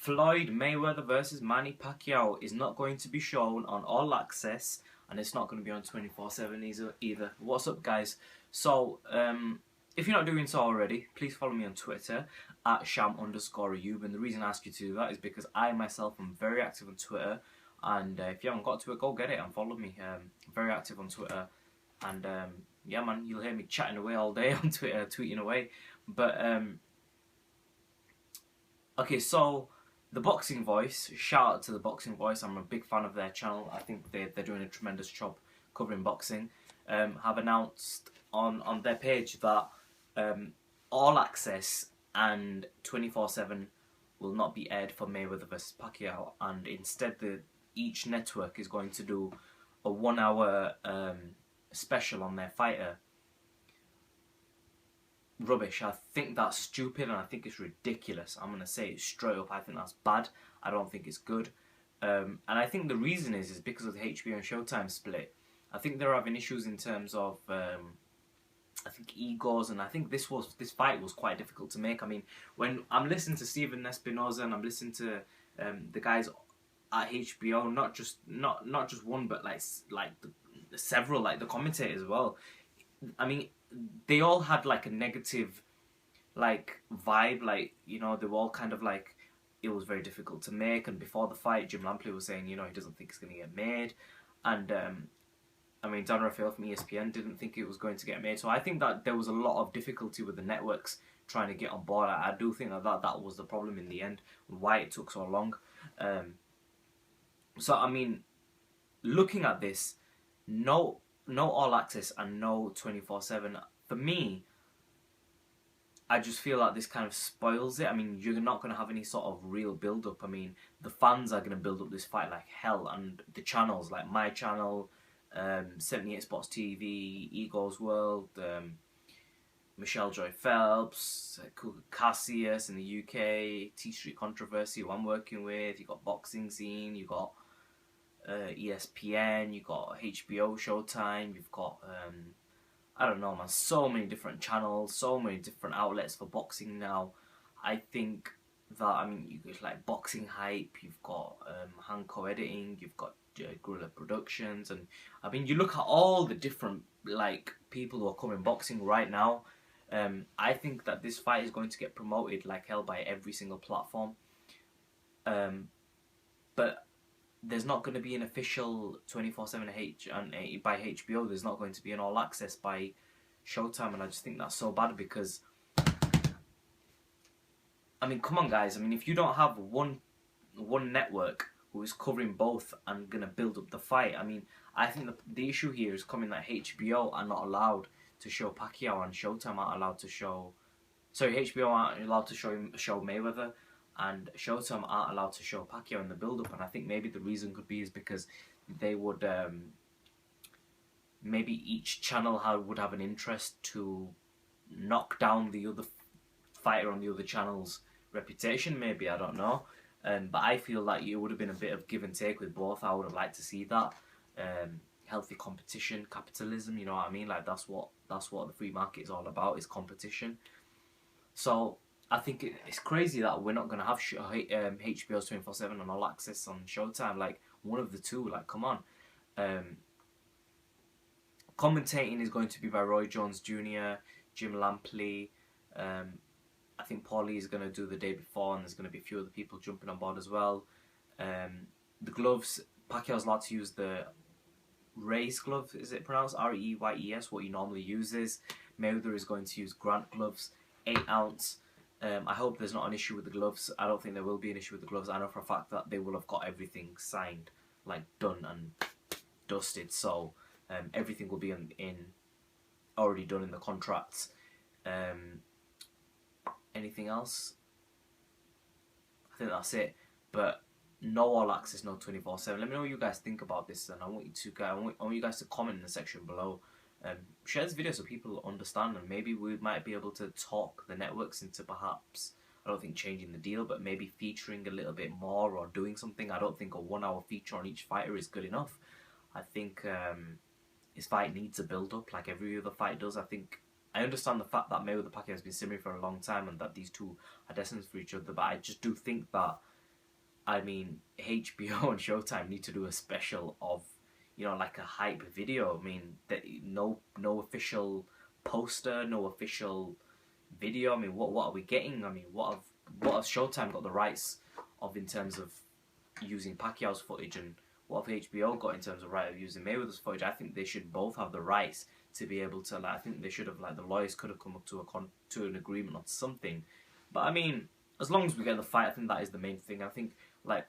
Floyd Mayweather versus Manny Pacquiao is not going to be shown on All Access, and it's not going to be on 24/7 either. What's up, guys? So, if you're not doing so already, please follow me on Twitter at sham_Ayub. And the reason I ask you to do that is because I myself am very active on Twitter. And if you haven't got to it, go get it and follow me. Very active on Twitter. And yeah, man, you'll hear me chatting away all day on Twitter, tweeting away. But okay, so the Boxing Voice, shout out to the Boxing Voice. I'm a big fan of their channel. I think they're doing a tremendous job covering boxing. Have announced on their page that All Access and 24/7 will not be aired for Mayweather vs Pacquiao, and instead each network is going to do a 1 hour special on their fighter. Rubbish. I think that's stupid and I think it's ridiculous. I'm going to say it straight up. I think that's bad. I don't think it's good. And I think the reason is because of the HBO and Showtime split. I think they're having issues in terms of I think egos, and I think this fight was quite difficult to make. I mean, when I'm listening to Steven Espinoza and I'm listening to the guys at HBO, not just one, but like several, like the commentators as well. I mean, they all had like a negative like vibe, like, you know, they were all kind of like, it was very difficult to make. And before the fight, Jim Lampley was saying, you know, he doesn't think it's going to get made. And I mean, Dan Raphael from ESPN didn't think it was going to get made. So I think that there was a lot of difficulty with the networks trying to get on board. I do think that was the problem in the end, why it took so long. So I mean, looking at this, no All Access and no 24/7. For me, I just feel like this kind of spoils it. I mean, you're not going to have any sort of real build-up. I mean, the fans are going to build up this fight like hell, and the channels, like my channel, 78 Sports TV, Eagles World, Michelle Joy Phelps, Cassius in the UK, T Street Controversy, who I'm working with, you got Boxing Scene, you got ESPN, you got HBO Showtime, you've got I don't know, man, so many different channels, so many different outlets for boxing now. I think that, I mean, you get like Boxing Hype, you've got Hanko Editing, you've got Guerrilla Productions, and I mean, you look at all the different like people who are covering boxing right now. I think that this fight is going to get promoted like hell by every single platform. But there's not going to be an official 24/7 by HBO. There's not going to be an All Access by Showtime, and I just think that's so bad because, I mean, come on, guys. I mean, if you don't have one network who is covering both and going to build up the fight, I mean, I think the issue here is coming that HBO are not allowed to show Pacquiao and Showtime aren't allowed to show. Sorry, HBO aren't allowed to show Mayweather, and Showtime aren't allowed to show Pacquiao in the build-up. And I think maybe the reason could be is because they would maybe each channel would have an interest to knock down the other fighter on the other channel's reputation. Maybe, I don't know. But I feel like it would have been a bit of give and take with both. I would have liked to see that healthy competition, capitalism. You know what I mean? Like that's what the free market is all about, is competition. So I think it's crazy that we're not going to have HBO's 24/7 and All Access on Showtime. Like, one of the two. Like, come on. Commentating is going to be by Roy Jones Jr., Jim Lampley. I think Paulie is going to do the day before, and there's going to be a few other people jumping on board as well. The gloves, Pacquiao's allowed to use the Reyes glove, is it pronounced? Reyes, what he normally uses. Mayweather is going to use Grant gloves, 8 ounce. I hope there's not an issue with the gloves. I don't think there will be an issue with the gloves. I know for a fact that they will have got everything signed, like done and dusted. So everything will be already done in the contracts. Anything else? I think that's it. But no All Access, no 24/7. Let me know what you guys think about this, and I want you guys to comment in the section below. Share this video so people understand, and maybe we might be able to talk the networks into perhaps, I don't think changing the deal, but maybe featuring a little bit more or doing something. I don't think a 1 hour feature on each fighter is good enough. I think his fight needs a build up like every other fight does. I understand the fact that Mayweather Pacquiao has been simmering for a long time and that these two are destined for each other, but I just do think that I mean, HBO and Showtime need to do a special of, you know, like a hype video. I mean, no official poster, no official video. I mean, what are we getting? I mean, what has Showtime got the rights of in terms of using Pacquiao's footage, and what have HBO got in terms of right of using Mayweather's footage? I think they should both have the rights to be able to. Like, I think they should have, like, the lawyers could have come up to an agreement on something. But I mean, as long as we get the fight, I think that is the main thing. I think, like,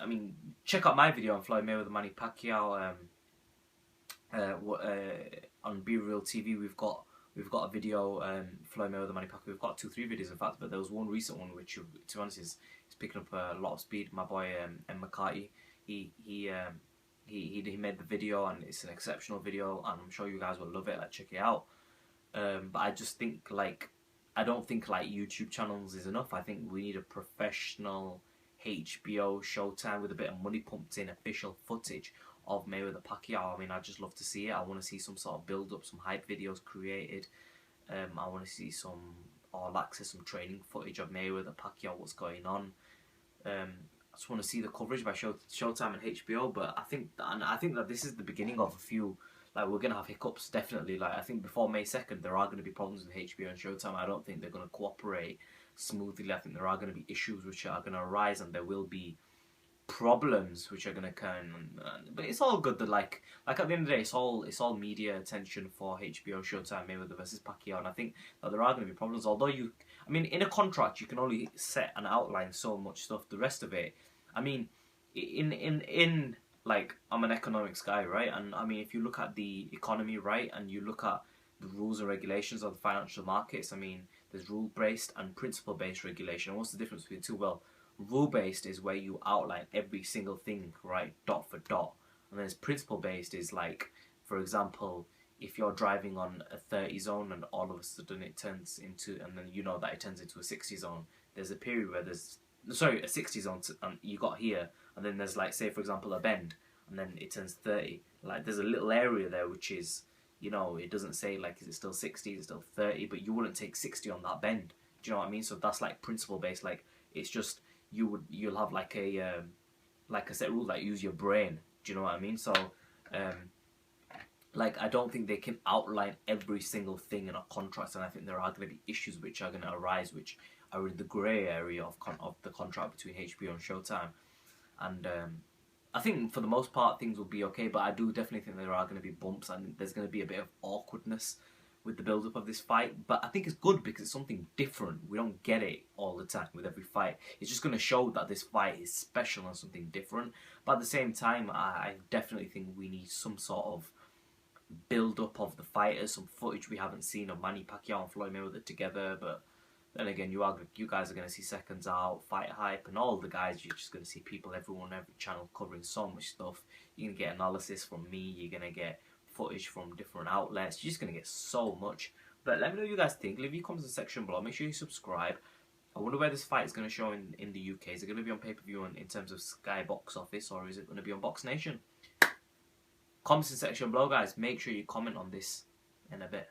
I mean, check out my video on Floyd Mayweather, Manny Pacquiao. On Be Real TV, we've got a video, Floyd Mayweather, Manny Pacquiao. We've got 2-3 videos in fact, but there was one recent one which, to be honest, is picking up a lot of speed. My boy M. McCarthy, he made the video, and it's an exceptional video, and I'm sure you guys will love it. Like, check it out. But I just think, like, I don't think like YouTube channels is enough. I think we need a professional HBO Showtime with a bit of money pumped in official footage of Mayweather Pacquiao. I mean, I just love to see it. I want to see some sort of build up, some hype videos created. I want to see some all access, some training footage of Mayweather Pacquiao, what's going on. I just want to see the coverage by Showtime and HBO. But I think that this is the beginning of a few. Like, we're gonna have hiccups, definitely. Like, I think before May 2nd, there are gonna be problems with HBO and Showtime. I don't think they're gonna cooperate smoothly. I think there are gonna be issues which are gonna arise, and there will be problems which are gonna come. But it's all good. That like at the end of the day, it's all media attention for HBO, Showtime, Mayweather versus Pacquiao, and I think that there are gonna be problems. Although I mean, in a contract, you can only set and outline so much stuff. The rest of it, I mean, in like, I'm an economics guy, right? And I mean, if you look at the economy, right, and you look at the rules and regulations of the financial markets, I mean, there's rule-based and principle-based regulation. And what's the difference between the two? Well, rule-based is where you outline every single thing, right, dot for dot. And then principle-based is like, for example, if you're driving on a 30 zone and all of a sudden it turns into, and then you know that it turns into a 60 zone, there's a period where there's, sorry, a 60 zone, and you got here, and then there's, like, say for example, a bend, and then it turns 30. Like, there's a little area there which is, you know, it doesn't say, like, is it still 60, is it still 30, but you wouldn't take 60 on that bend. Do you know what I mean? So that's like principle based. Like, it's just, you'll have like a set rule, like, use your brain. Do you know what I mean? So like, I don't think they can outline every single thing in a contract, and I think there are going to be issues which are going to arise, which are in the grey area of the contract between HBO and Showtime. And I think for the most part things will be okay, but I do definitely think there are going to be bumps, and there's going to be a bit of awkwardness with the build-up of this fight. But I think it's good because it's something different. We don't get it all the time with every fight. It's just going to show that this fight is special and something different. But at the same time, I definitely think we need some sort of build-up of the fighters, some footage we haven't seen of Manny Pacquiao and Floyd Mayweather together. But then again, you guys are going to see seconds out, fight hype, and all the guys. You're just going to see people, everyone, every channel covering so much stuff. You're going to get analysis from me. You're going to get footage from different outlets. You're just going to get so much. But let me know what you guys think. Leave your comments in the section below. Make sure you subscribe. I wonder where this fight is going to show in the UK. Is it going to be on pay-per-view in terms of Sky Box Office, or is it going to be on Box Nation? Comments in the section below, guys. Make sure you comment on this in a bit.